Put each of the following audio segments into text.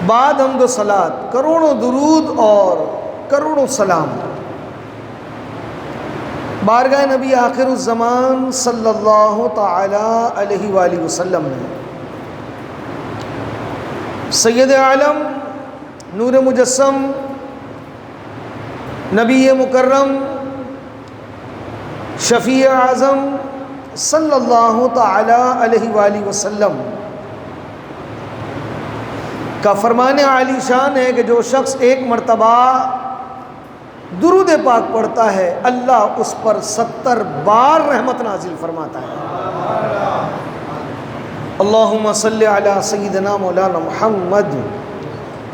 بعد حمد و صلات، کروڑوں درود اور کروڑوں سلام بارگاہ نبی آخر الزمان صلی اللہ تعالی علیہ وآلہ وسلم نے سید عالم نور مجسم نبی مکرم شفیع اعظم صلی اللہ تعالی علیہ وآلہ وسلم کا فرمان عالی شان ہے کہ جو شخص ایک مرتبہ درود پاک پڑھتا ہے اللہ اس پر 70 بار رحمت نازل فرماتا ہے۔ اللہم صلی علی سیدنا مولانا محمد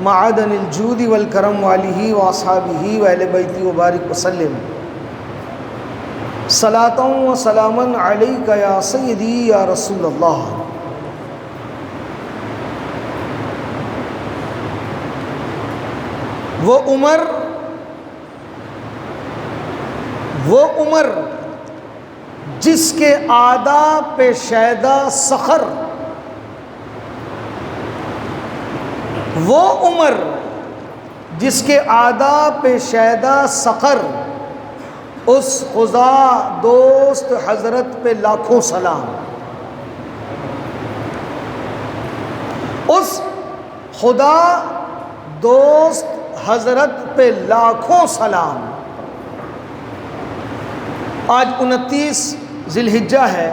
معدن الجود والکرم والہ واصحابہ واہل بیتہ وبارک وسلم صلاۃ و سلاما علیک یا سیدی یا رسول اللہ۔ وہ عمر جس کے آداب پہ شیدا سخر، وہ عمر جس کے آداب پہ شیدا سخر، اس خدا دوست حضرت پہ لاکھوں سلام۔ اس خدا دوست حضرت پہ لاکھوں سلام۔ آج 29 ذی الحجہ ہے۔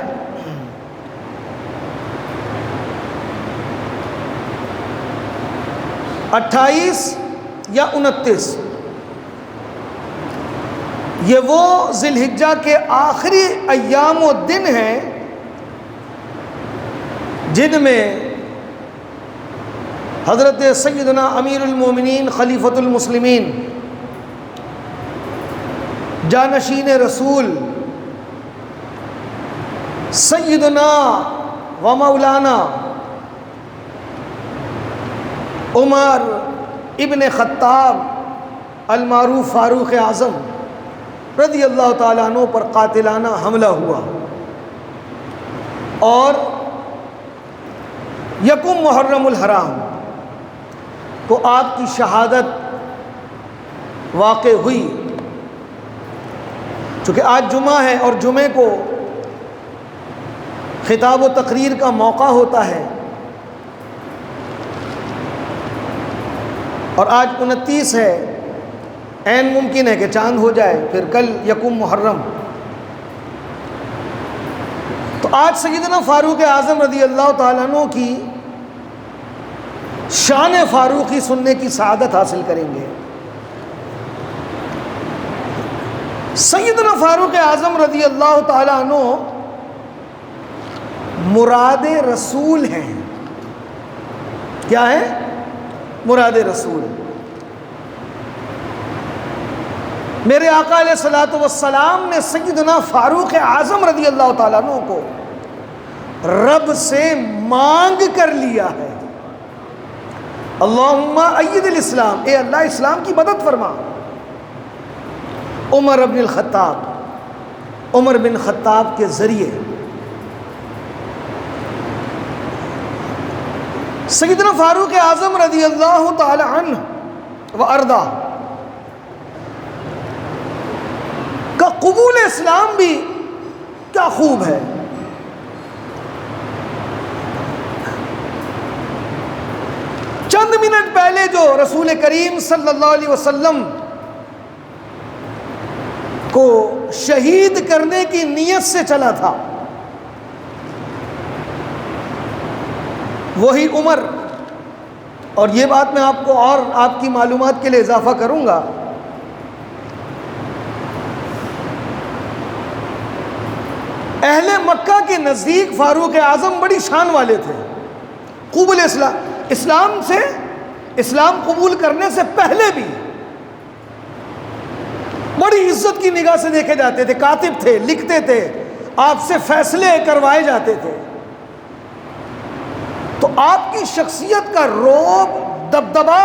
اٹھائیس یا 29 یہ وہ ذی الحجہ کے آخری ایام و دن ہیں جن میں حضرت سیدنا امیر المومنین خلیفۃ المسلمین جانشین رسول سیدنا و مولانا عمر ابن خطاب المعروف فاروق اعظم رضی اللہ تعالیٰ عنہ پر قاتلانہ حملہ ہوا، اور یکم محرم الحرام کو آپ کی شہادت واقع ہوئی۔ چونکہ آج جمعہ ہے اور جمعے کو خطاب و تقریر کا موقع ہوتا ہے، اور آج 29 ہے، عین ممکن ہے کہ چاند ہو جائے، پھر کل یکم محرم۔ تو آج سیدنا فاروق اعظم رضی اللہ تعالیٰ عنہ کی شان فاروقی سننے کی سعادت حاصل کریں گے۔ سیدنا فاروق اعظم رضی اللہ تعالیٰ عنہ مراد رسول ہیں۔ کیا ہے؟ مراد رسول۔ میرے آقا علیہ الصلوۃ والسلام نے سیدنا فاروق اعظم رضی اللہ تعالیٰ عنہ کو رب سے مانگ کر لیا ہے، اللہم اید الاسلام، اے اللہ اسلام کی مدد فرما۔ عمر بن الخطاب، عمر بن خطاب کے ذریعے سیدنا فاروق اعظم رضی اللہ تعالی عنہ و ارضا کا قبول اسلام بھی کیا خوب ہے۔ چند منٹ پہلے جو رسول کریم صلی اللہ علیہ وسلم کو شہید کرنے کی نیت سے چلا تھا، وہی عمر، اور یہ بات میں آپ کو اور آپ کی معلومات کے لیے اضافہ کروں گا، اہل مکہ کے نزدیک فاروق اعظم بڑی شان والے تھے۔ قبول اسلام سے، اسلام قبول کرنے سے پہلے بھی بڑی عزت کی نگاہ سے دیکھے جاتے تھے، کاتب تھے، لکھتے تھے، آپ سے فیصلے کروائے جاتے تھے۔ تو آپ کی شخصیت کا رعب، دبدبا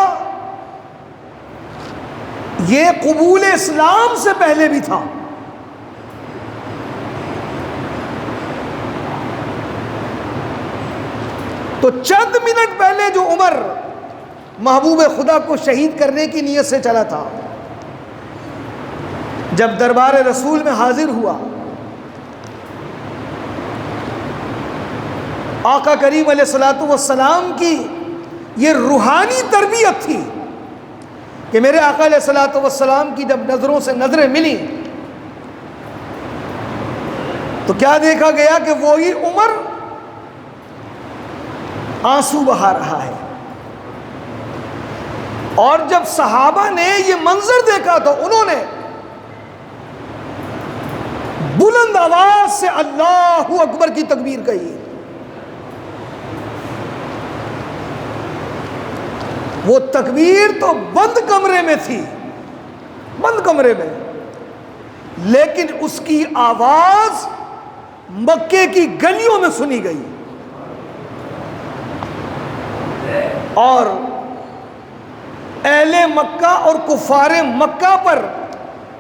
یہ قبول اسلام سے پہلے بھی تھا۔ تو چند منٹ پہلے جو عمر محبوب خدا کو شہید کرنے کی نیت سے چلا تھا. جب دربار رسول میں حاضر ہوا، آقا کریم علیہ الصلوۃ والسلام کی یہ روحانی تربیت تھی کہ میرے آقا علیہ الصلوۃ والسلام کی جب نظروں سے نظریں ملی تو کیا دیکھا گیا کہ وہی عمر آنسو بہا رہا ہے. اور جب صحابہ نے یہ منظر دیکھا تو انہوں نے بلند آواز سے اللہ اکبر کی تکبیر کہی. وہ تکبیر تو بند کمرے میں تھی، بند کمرے میں، لیکن اس کی آواز مکے کی گلیوں میں سنی گئی. اور اہل مکہ اور کفار مکہ پر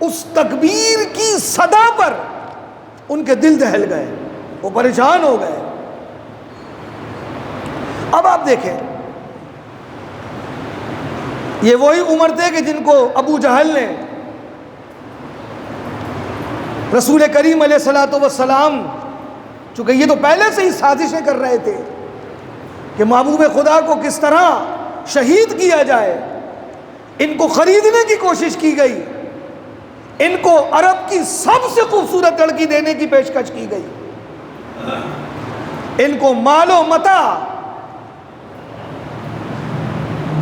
اس تکبیر کی صدا پر ان کے دل دہل گئے، وہ پریشان ہو گئے. اب آپ دیکھیں، یہ وہی عمر تھے کہ جن کو ابو جہل نے رسول کریم علیہ الصلوۃ والسلام، چونکہ یہ تو پہلے سے ہی سازشیں کر رہے تھے کہ محبوب خدا کو کس طرح شہید کیا جائے، ان کو خریدنے کی کوشش کی گئی، ان کو عرب کی سب سے خوبصورت لڑکی دینے کی پیشکش کی گئی، ان کو مال و متاع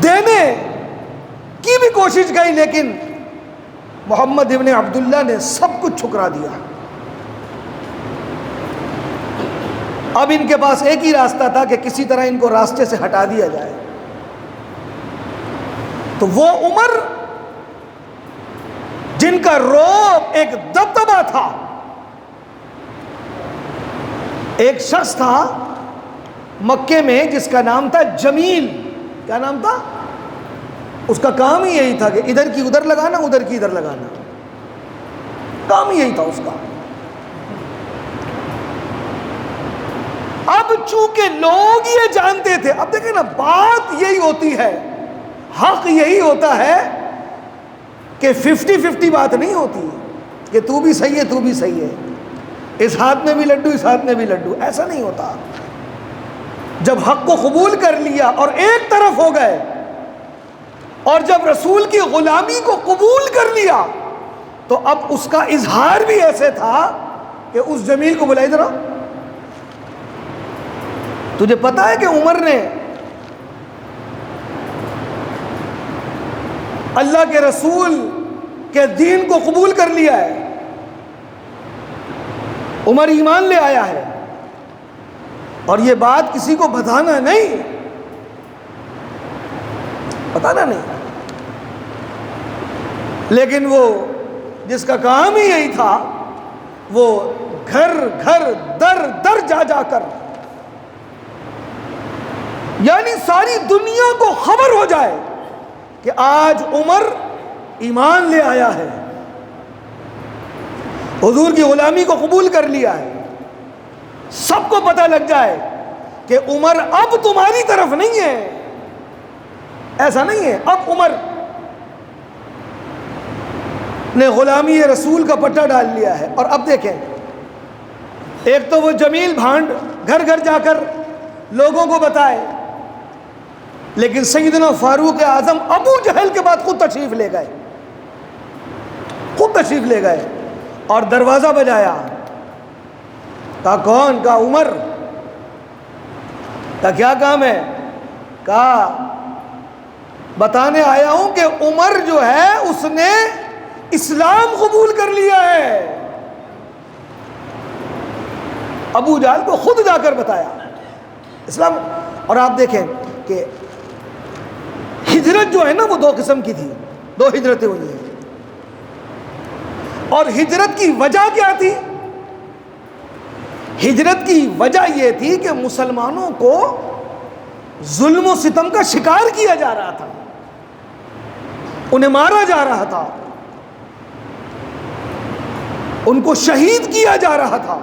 دینے کی بھی کوشش گئی، لیکن محمد ابن عبداللہ نے سب کچھ ٹھکرا دیا. اب ان کے پاس ایک ہی راستہ تھا کہ کسی طرح ان کو راستے سے ہٹا دیا جائے. تو وہ عمر جن کا رعب ایک دبدبہ تھا، ایک شخص تھا مکے میں جس کا نام تھا جمیل. کیا نام تھا؟ اس کا کام ہی یہی تھا کہ ادھر کی ادھر لگانا، ادھر کی ادھر لگانا، کام ہی یہی تھا اس کا. اب چونکہ لوگ یہ جانتے تھے، اب دیکھیں نا، بات یہی ہوتی ہے، حق یہی ہوتا ہے کہ 50-50 بات نہیں ہوتی کہ تو بھی صحیح ہے تو بھی صحیح ہے، اس ہاتھ میں بھی لڈو اس ہاتھ میں بھی لڈو، ایسا نہیں ہوتا. جب حق کو قبول کر لیا اور ایک طرف ہو گئے، اور جب رسول کی غلامی کو قبول کر لیا، تو اب اس کا اظہار بھی ایسے تھا کہ اس جمیل کو بلائی ذرا. تجھے پتا ہے کہ عمر نے اللہ کے رسول کے دین کو قبول کر لیا ہے، عمر ایمان لے آیا ہے، اور یہ بات کسی کو بتانا نہیں، بتانا نہیں. لیکن وہ جس کا کام ہی یہی تھا، وہ گھر گھر در در جا جا کر، یعنی ساری دنیا کو خبر ہو جائے کہ آج عمر ایمان لے آیا ہے، حضور کی غلامی کو قبول کر لیا ہے، سب کو پتہ لگ جائے کہ عمر اب تمہاری طرف نہیں ہے. ایسا نہیں ہے، اب عمر نے غلامی رسول کا پٹا ڈال لیا ہے. اور اب دیکھیں، ایک تو وہ جمیل بھانڈ گھر گھر جا کر لوگوں کو بتائے، لیکن سیدنا فاروق اعظم ابو جہل کے بعد خود تشریف لے گئے، خود تشریف لے گئے اور دروازہ بجایا. کہا کون؟ کہا عمر. کہا کیا کام ہے؟ کہا بتانے آیا ہوں کہ عمر جو ہے اس نے اسلام قبول کر لیا ہے. ابو جہل کو خود جا کر بتایا اسلام. اور آپ دیکھیں کہ ہجرت جو ہے نا وہ دو قسم کی تھی، دو ہجرتیں ہوئی ہیں. اور ہجرت کی وجہ کیا تھی؟ ہجرت کی وجہ یہ تھی کہ مسلمانوں کو ظلم و ستم کا شکار کیا جا رہا تھا، انہیں مارا جا رہا تھا، ان کو شہید کیا جا رہا تھا.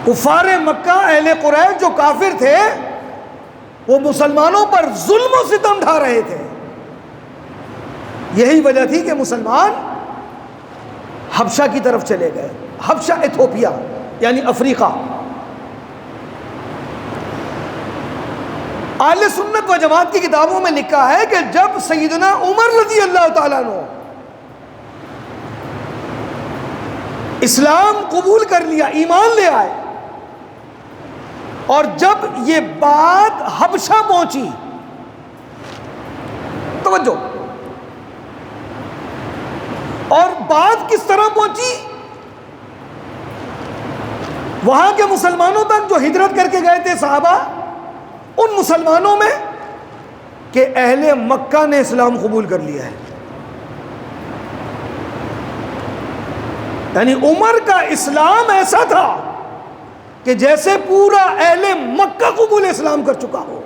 کفار مکہ، اہل قریش جو کافر تھے، وہ مسلمانوں پر ظلم و ستم ڈھا رہے تھے. یہی وجہ تھی کہ مسلمان حبشہ کی طرف چلے گئے. حبشہ ایتھوپیا یعنی افریقہ. اہل سنت و جماعت کی کتابوں میں لکھا ہے کہ جب سیدنا عمر رضی اللہ تعالیٰ عنہ اسلام قبول کر لیا، ایمان لے آئے، اور جب یہ بات حبشہ پہنچی، توجہ، اور بات کس طرح پہنچی؟ وہاں کے مسلمانوں تک جو ہجرت کر کے گئے تھے صحابہ، ان مسلمانوں میں کہ اہل مکہ نے اسلام قبول کر لیا ہے. یعنی عمر کا اسلام ایسا تھا کہ جیسے پورا اہل مکہ قبول اسلام کر چکا ہو.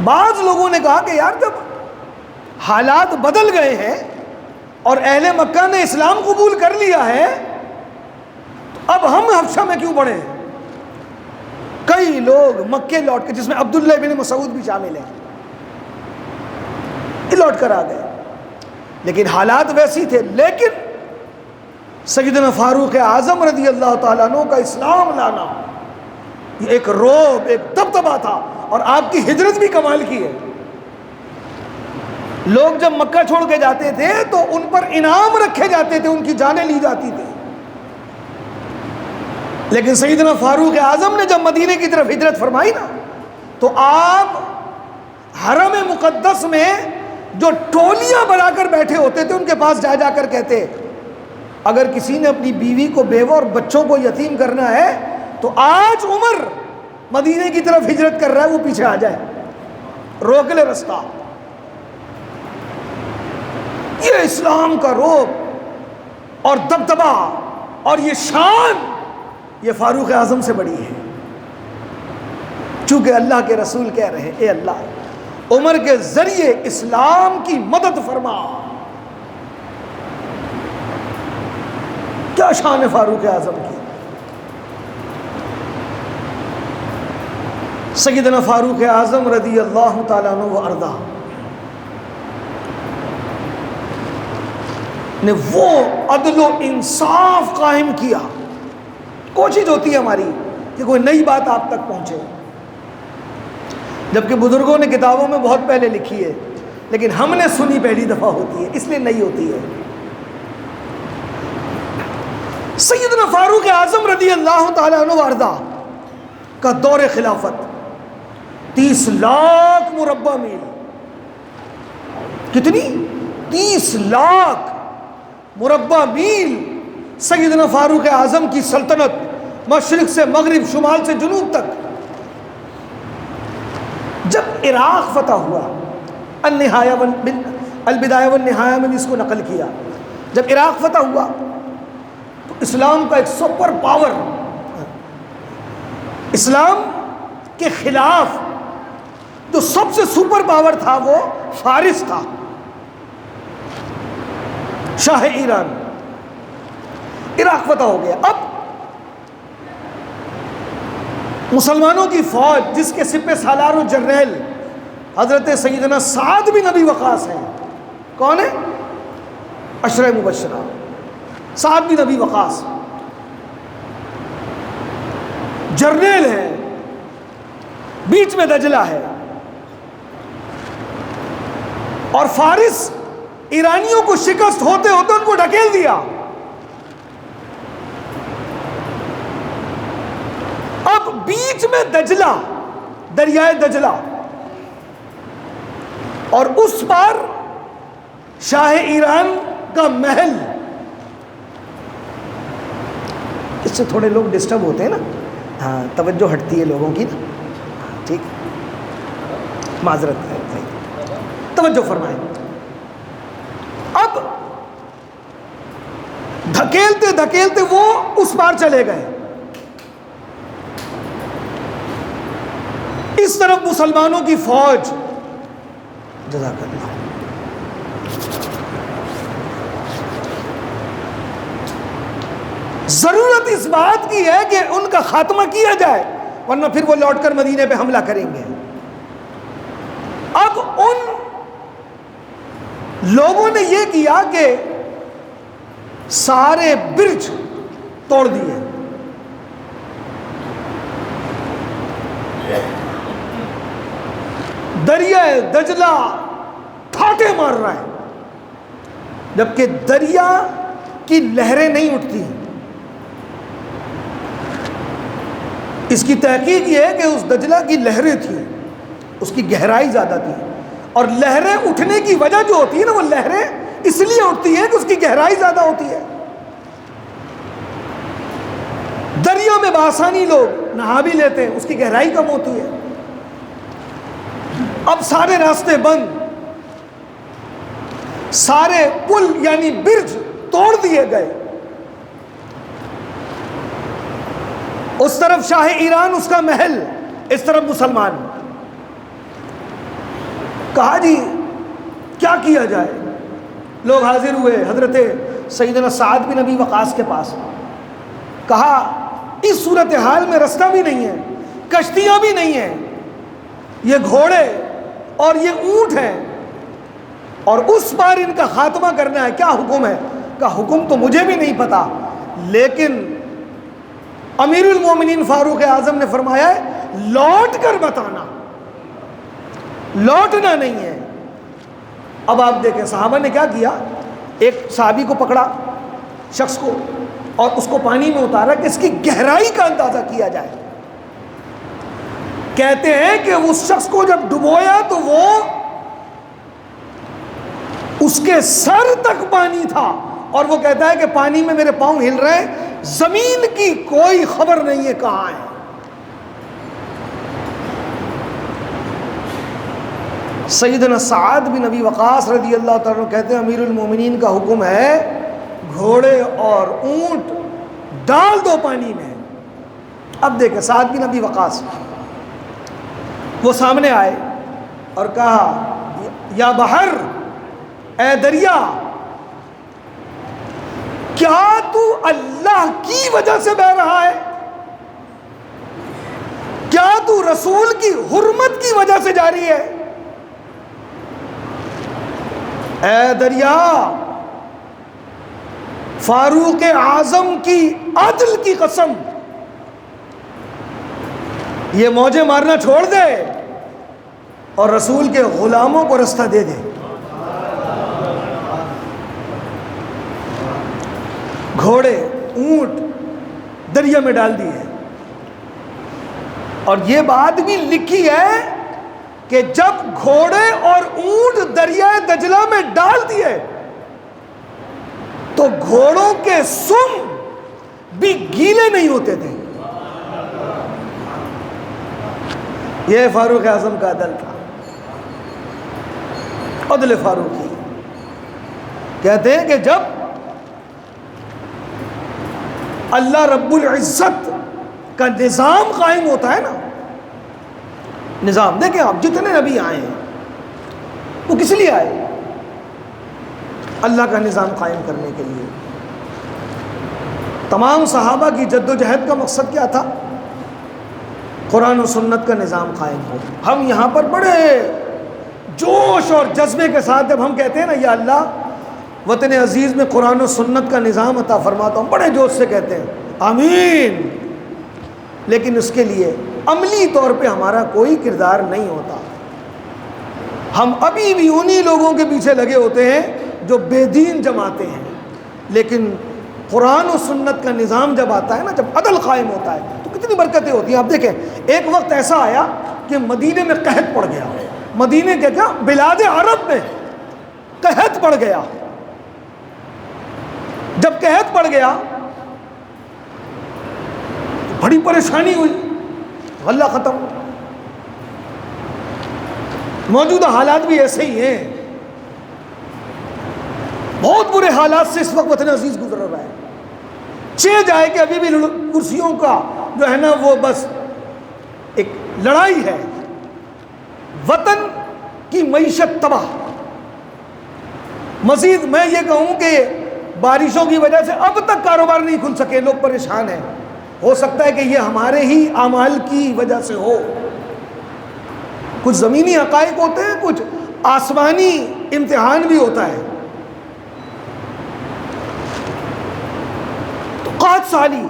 بعض لوگوں نے کہا کہ یار جب حالات بدل گئے ہیں اور اہل مکہ نے اسلام قبول کر لیا ہے تو اب ہم حبشہ میں کیوں پڑے؟ کئی لوگ مکے لوٹ کے، جس میں عبداللہ بن مسعود بھی شامل ہیں، یہ لوٹ کر آ گئے. لیکن حالات ویسی تھے. لیکن سیدنا فاروق اعظم رضی اللہ تعالیٰ عنہ کا اسلام لانا یہ ایک رعب، ایک دبدبہ تھا. اور آپ کی ہجرت بھی کمال کی ہے. لوگ جب مکہ چھوڑ کے جاتے تھے تو ان پر انعام رکھے جاتے تھے، ان کی جانیں لی جاتی تھی. لیکن سیدنا فاروق اعظم نے جب مدینے کی طرف ہجرت فرمائی نا، تو آپ حرم مقدس میں جو ٹولیاں بنا کر بیٹھے ہوتے تھے ان کے پاس جا جا کر کہتے، اگر کسی نے اپنی بیوی کو، بیوہ اور بچوں کو یتیم کرنا ہے تو آج عمر مدینے کی طرف ہجرت کر رہا ہے، وہ پیچھے آ جائے، روک لے رستہ. یہ اسلام کا رعب اور دبدبہ اور یہ شان، یہ فاروق اعظم سے بڑی ہے. چونکہ اللہ کے رسول کہہ رہے ہیں، اے اللہ عمر کے ذریعے اسلام کی مدد فرما. کیا شان ہے فاروق اعظم کی. سیدنا فاروق اعظم رضی اللہ تعالیٰ عنہ و ارضا نے وہ عدل و انصاف قائم کیا. کوشش ہوتی ہے ہماری کہ کوئی نئی بات آپ تک پہنچے، جبکہ بزرگوں نے کتابوں میں بہت پہلے لکھی ہے، لیکن ہم نے سنی پہلی دفعہ ہوتی ہے، اس لیے نئی ہوتی ہے. سیدنا فاروق اعظم رضی اللہ تعالیٰ عنہ وارضا کا دور خلافت 30 لاکھ مربع میل. کتنی؟ 30 لاکھ مربع میل سیدنا فاروق اعظم کی سلطنت، مشرق سے مغرب، شمال سے جنوب تک. جب عراق فتح ہوا، البدایہ والنہایہ میں اس کو نقل کیا، جب عراق فتح ہوا تو اسلام کا ایک سپر پاور، اسلام کے خلاف جو سب سے سپر پاور تھا وہ فارس تھا، شاہ ایران. عراق فتح ہو گیا. اب مسلمانوں کی فوج جس کے سپہ سالار و جرنیل حضرت سیدنا سعد بن ابی وقاص ہیں. کون ہے؟ عشرہ مبشرہ. سعد بن ابی وقاص جرنیل ہے، بیچ میں دجلہ ہے، اور فارس ایرانیوں کو شکست ہوتے ہوتے ان کو ڈھکیل دیا. اب بیچ میں دجلہ، دریائے دجلہ، اور اس پر شاہ ایران کا محل. اس سے تھوڑے لوگ ڈسٹرب ہوتے ہیں نا، ہاں توجہ ہٹتی ہے لوگوں کی نا، ٹھیک، معذرت ہے، توجہ فرمائیں. اب دھکیلتے دھکیلتے وہ اس پار چلے گئے. اس طرف مسلمانوں کی فوج، جزاک اللہ، ضرورت اس بات کی ہے کہ ان کا خاتمہ کیا جائے. ورنہ پھر وہ لوٹ کر مدینے پہ حملہ کریں گے۔ اب ان لوگوں نے یہ کیا کہ سارے برج توڑ دیے، دریائے دجلہ ٹھاٹے مار رہا ہے، جبکہ دریا کی لہریں نہیں اٹھتی۔ اس کی تحقیق یہ ہے کہ اس دجلہ کی لہریں تھیں، اس کی گہرائی زیادہ تھی، اور لہریں اٹھنے کی وجہ جو ہوتی ہے نا، وہ لہریں اس لیے اٹھتی ہیں کہ اس کی گہرائی زیادہ ہوتی ہے۔ دریا میں بآسانی لوگ نہا بھی لیتے ہیں، اس کی گہرائی کم ہوتی ہے۔ اب سارے راستے بند، سارے پل یعنی برج توڑ دیے گئے۔ اس طرف شاہ ایران اس کا محل، اس طرف مسلمان۔ کہا جی کیا کیا جائے؟ لوگ حاضر ہوئے حضرت سیدنا سعد بن ابی وقاص کے پاس۔ کہا اس صورتحال میں رستہ بھی نہیں ہے، کشتیاں بھی نہیں ہیں، یہ گھوڑے اور یہ اونٹ ہیں، اور اس بار ان کا خاتمہ کرنا ہے، کیا حکم ہے؟ کا حکم تو مجھے بھی نہیں پتا، لیکن امیر المومنین فاروق اعظم نے فرمایا ہے لوٹ کر بتانا، لوٹنا نہیں ہے۔ اب آپ دیکھیں صحابہ نے کیا کیا، ایک صحابی کو پکڑا، شخص کو، اور اس کو پانی میں اتارا کہ اس کی گہرائی کا اندازہ کیا جائے۔ کہتے ہیں کہ اس شخص کو جب ڈبویا تو وہ اس کے سر تک پانی تھا، اور وہ کہتا ہے کہ پانی میں میرے پاؤں ہل رہے ہیں، زمین کی کوئی خبر نہیں ہے کہاں ہے۔ سیدنا سعد بن ابی وقاص رضی اللہ تعالیٰ عنہ کہتے ہیں امیر المومنین کا حکم ہے گھوڑے اور اونٹ ڈال دو پانی میں۔ اب دیکھیں سعد بن ابی وقاص وہ سامنے آئے اور کہا یا بحر، اے دریا، کیا تو اللہ کی وجہ سے بہہ رہا ہے؟ کیا تو رسول کی حرمت کی وجہ سے جاری ہے؟ اے دریا، فاروق اعظم کی عدل کی قسم، یہ موجیں مارنا چھوڑ دے اور رسول کے غلاموں کو رستہ دے دے۔ گھوڑے اونٹ دریا میں ڈال دیے، اور یہ بات بھی لکھی ہے کہ جب گھوڑے اور اونٹ دریائے دجلہ میں ڈال دیے تو گھوڑوں کے سم بھی گیلے نہیں ہوتے تھے۔ یہ فاروق اعظم کا عدل تھا، عدل فاروقی۔ کہتے ہیں کہ جب اللہ رب العزت کا نظام قائم ہوتا ہے نا، نظام دیکھیں آپ، جتنے نبی آئے ہیں وہ کس لیے آئے؟ اللہ کا نظام قائم کرنے کے لیے۔ تمام صحابہ کی جد و جہد کا مقصد کیا تھا؟ قرآن و سنت کا نظام قائم ہو۔ ہم یہاں پر بڑے جوش اور جذبے کے ساتھ جب ہم کہتے ہیں نا یا اللہ وطن عزیز میں قرآن و سنت کا نظام عطا فرماتا ہوں، بڑے جوش سے کہتے ہیں آمین، لیکن اس کے لیے عملی طور پہ ہمارا کوئی کردار نہیں ہوتا۔ ہم ابھی بھی انہی لوگوں کے پیچھے لگے ہوتے ہیں جو بے دین جماتے ہیں، لیکن قرآن و سنت کا نظام جب آتا ہے نا، جب عدل قائم ہوتا ہے تو کتنی برکتیں ہوتی ہیں۔ آپ دیکھیں ایک وقت ایسا آیا کہ مدینے میں قحط پڑ گیا، مدینے کے کیا بلاد عرب میں قحط پڑ گیا۔ جب قحط پڑ گیا بڑی پریشانی ہوئی، غلہ ختم۔ موجودہ حالات بھی ایسے ہی ہیں، بہت برے حالات سے اس وقت وطن عزیز گزر رہا ہے۔ چہ جائے کہ ابھی بھی کرسیوں کا جو ہے نا وہ بس ایک لڑائی ہے، وطن کی معیشت تباہ۔ مزید میں یہ کہوں کہ بارشوں کی وجہ سے اب تک کاروبار نہیں کھل سکے، لوگ پریشان ہیں، ہو سکتا ہے کہ یہ ہمارے ہی اعمال کی وجہ سے ہو. کچھ زمینی حقائق ہوتے ہیں, کچھ آسمانی امتحان بھی ہوتا ہے. تو 5 سالی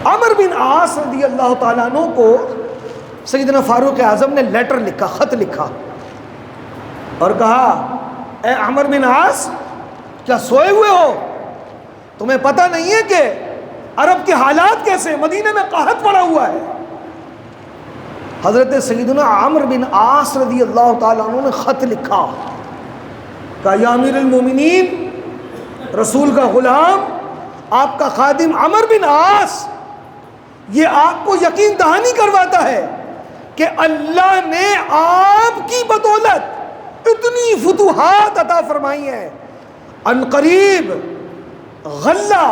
عمر بن عاص رضی اللہ تعالیٰ عنہ کو سیدنا فاروق اعظم نے لیٹر لکھا, خط لکھا, اور کہا اے عمر بن عاص, کیا سوئے ہوئے ہو؟ تمہیں پتہ نہیں ہے کہ عرب کے حالات کیسے, مدینے میں قحط پڑا ہوا ہے. حضرت سیدنا عمر بن عاص رضی اللہ تعالیٰ عنہ نے خط لکھا, کہا یا امیر المومنین, رسول کا غلام, آپ کا خادم عمر بن عاص یہ آپ کو یقین دہانی کرواتا ہے کہ اللہ نے آپ کی بدولت اتنی فتوحات عطا فرمائی ہیں, عنقریب غلہ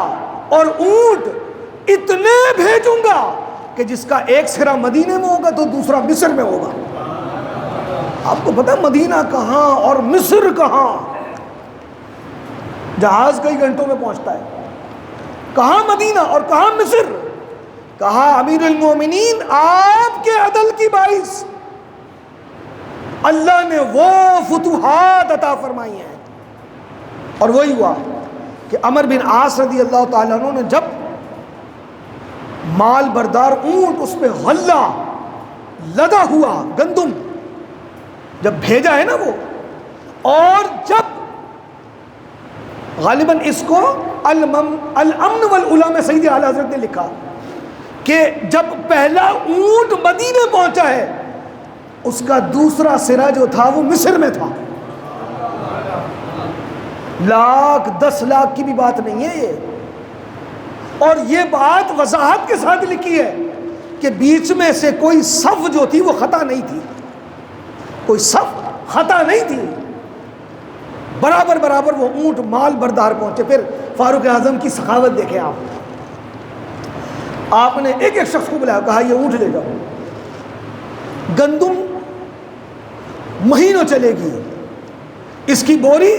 اور اونٹ اتنے بھیجوں گا کہ جس کا ایک سرا مدینے میں ہوگا تو دوسرا مصر میں ہوگا. آپ کو پتہ مدینہ کہاں اور مصر کہاں؟ جہاز کئی گھنٹوں میں پہنچتا ہے. کہاں مدینہ اور کہاں مصر؟ کہا امیر المومنین, آپ کے عدل کی باعث اللہ نے وہ فتوحات عطا فرمائی ہیں. اور وہی ہوا کہ عمر بن عاص رضی اللہ تعالیٰ عنہ نے جب مال بردار اونٹ, اس پہ غلہ لدا ہوا گندم جب بھیجا ہے نا وہ, اور جب غالباً اس کو الامن والعلا میں سید اعلیٰ حضرت نے لکھا کہ جب پہلا اونٹ مدینے پہنچا ہے, اس کا دوسرا سرا جو تھا وہ مصر میں تھا. لاکھ 10 لاکھ کی بھی بات نہیں ہے یہ, اور یہ بات وضاحت کے ساتھ لکھی ہے کہ بیچ میں سے کوئی صف جو تھی وہ خطا نہیں تھی, کوئی صف خطا نہیں تھی, برابر برابر وہ اونٹ مال بردار پہنچے. پھر فاروق اعظم کی سخاوت دیکھیں آپ نے ایک ایک شخص کو بلایا, کہا یہ اونٹ لے جاؤ, گندم مہینوں چلے گی, اس کی بوری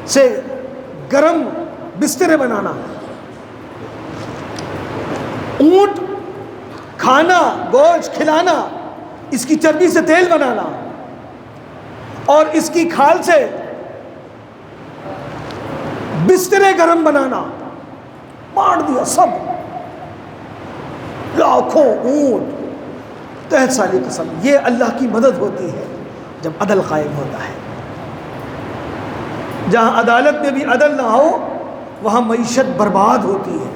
سے گرم بسترے بنانا, اونٹ کھانا گوشت کھلانا, اس کی چربی سے تیل بنانا, اور اس کی کھال سے بسترے گرم بنانا. بانٹ دیا سب, لاکھوں اونٹ, 63 سالی قسم. یہ اللہ کی مدد ہوتی ہے جب عدل قائم ہوتا ہے. جہاں عدالت میں بھی عدل نہ ہو وہاں معیشت برباد ہوتی ہے.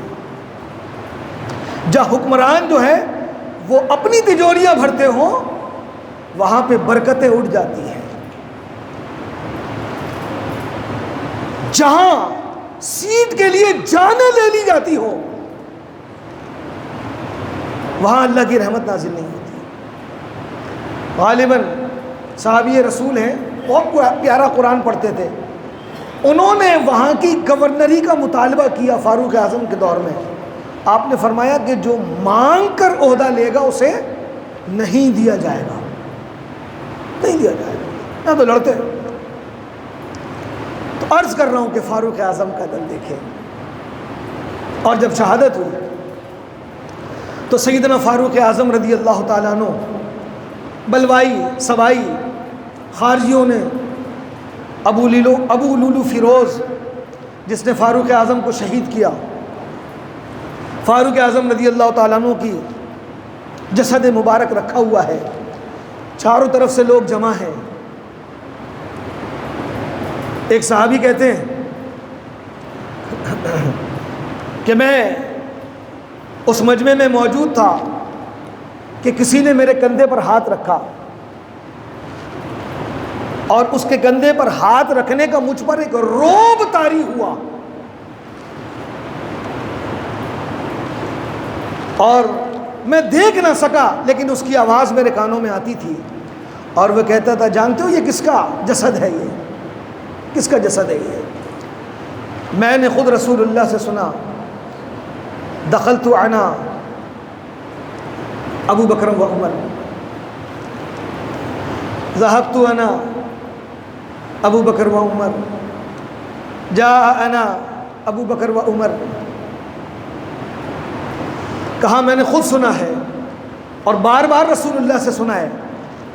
جہاں حکمران جو ہے وہ اپنی تجوریاں بھرتے ہوں وہاں پہ برکتیں اٹھ جاتی ہیں. جہاں سیٹ کے لیے جانیں لے لی جاتی ہو وہاں اللہ کی رحمت نازل نہیں ہوتی. غالباً صحابی رسول ہیں, بہت پیارا قرآن پڑھتے تھے, انہوں نے وہاں کی گورنری کا مطالبہ کیا فاروق اعظم کے دور میں. آپ نے فرمایا کہ جو مانگ کر عہدہ لے گا اسے نہیں دیا جائے گا, نہیں دیا جائے گا. نہ تو لڑتے. تو عرض کر رہا ہوں کہ فاروق اعظم کا دل دیکھیں. اور جب شہادت ہوئی تو سیدنا فاروق اعظم رضی اللہ تعالیٰ عنہ بلوائی سوائی خارجیوں نے ابو لولو فیروز جس نے فاروق اعظم کو شہید کیا, فاروق اعظم رضی اللہ تعالیٰ عنہ کی جسد مبارک رکھا ہوا ہے, چاروں طرف سے لوگ جمع ہیں. ایک صحابی کہتے ہیں کہ میں اس مجمع میں موجود تھا کہ کسی نے میرے کندھے پر ہاتھ رکھا, اور اس کے کندھے پر ہاتھ رکھنے کا مجھ پر ایک رعب طاری ہوا, اور میں دیکھ نہ سکا لیکن اس کی آواز میرے کانوں میں آتی تھی, اور وہ کہتا تھا جانتے ہو یہ کس کا جسد ہے, یہ کس کا جسد ہے یہ؟ میں نے خود رسول اللہ سے سنا, دخلت انا ابو بکر و عمر, ذهبت انا ابو بکر و عمر, جاء انا ابو بکر و عمر, کہا میں نے خود سنا ہے اور بار بار رسول اللہ سے سنا ہے،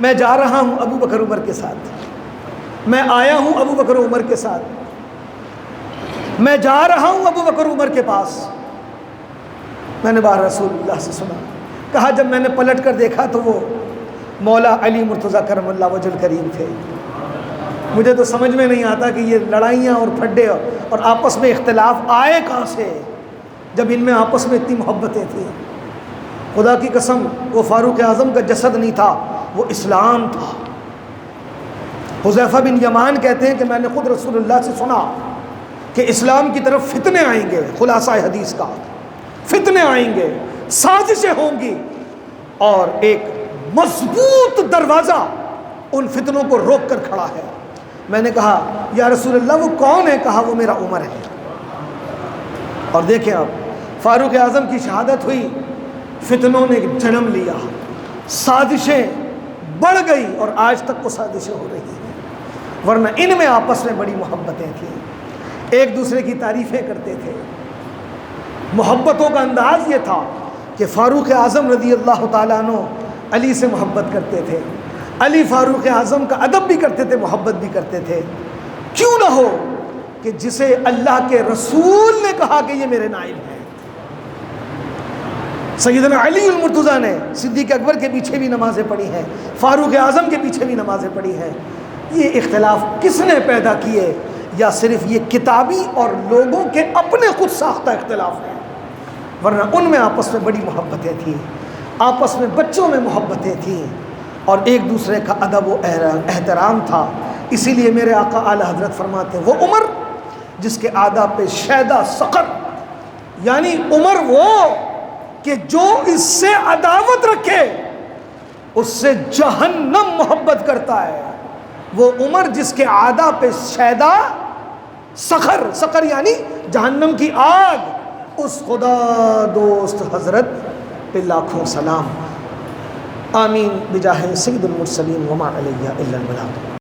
میں جا رہا ہوں ابو بکر عمر کے ساتھ، میں آیا ہوں ابو بکر عمر کے ساتھ، میں جا رہا ہوں ابو بکر عمر کے پاس، میں نے بار رسول اللہ سے سنا۔ کہا جب میں نے پلٹ کر دیکھا تو وہ مولا علی مرتضیٰ کرم اللہ وجہ الکریم تھے۔ مجھے تو سمجھ میں نہیں آتا کہ یہ لڑائیاں اور پھڈے اور آپس میں اختلاف آئے کہاں سے، جب ان میں آپس میں اتنی محبتیں تھیں۔ خدا کی قسم وہ فاروق اعظم کا جسد نہیں تھا، وہ اسلام تھا۔ حذیفہ بن یمان کہتے ہیں کہ میں نے خود رسول اللہ سے سنا کہ اسلام کی طرف فتنے آئیں گے، خلاصہ حدیث کا، فتنے آئیں گے، سازشیں ہوں گی، اور ایک مضبوط دروازہ ان فتنوں کو روک کر کھڑا ہے۔ میں نے کہا یا رسول اللہ وہ کون ہے؟ کہا وہ میرا عمر ہے۔ اور دیکھیں اب فاروق اعظم کی شہادت ہوئی، فتنوں نے جنم لیا، سازشیں بڑھ گئی، اور آج تک وہ سازشیں ہو رہی ہیں، ورنہ ان میں آپس میں بڑی محبتیں تھیں، ایک دوسرے کی تعریفیں کرتے تھے۔ محبتوں کا انداز یہ تھا کہ فاروق اعظم رضی اللہ تعالیٰ عنہ علی سے محبت کرتے تھے، علی فاروق اعظم کا ادب بھی کرتے تھے، محبت بھی کرتے تھے۔ کیوں نہ ہو کہ جسے اللہ کے رسول نے کہا کہ یہ میرے نائب ہیں۔ سیدنا علی المرتضیٰ نے صدیق اکبر کے پیچھے بھی نمازیں پڑھی ہیں، فاروق اعظم کے پیچھے بھی نمازیں پڑھی ہیں۔ یہ اختلاف کس نے پیدا کیے؟ یا صرف یہ کتابی اور لوگوں کے اپنے خود ساختہ اختلاف ہیں، ورنہ ان میں آپس میں بڑی محبتیں تھیں، آپس میں بچوں میں محبتیں تھیں، اور ایک دوسرے کا ادب و احترام تھا۔ اسی لیے میرے آقا اعلی حضرت فرماتے ہیں وہ عمر جس کے آداب پہ شیدہ سقر، یعنی عمر وہ کہ جو اس سے عداوت رکھے اس سے جہنم محبت کرتا ہے، وہ عمر جس کے آداب پہ شیدہ سقر، سقر یعنی جہنم کی آگ، اس خدا دوست حضرت پہ لاکھوں سلام۔ آمین بجاہ سید المرسلین وما علیہ الا البلاغ۔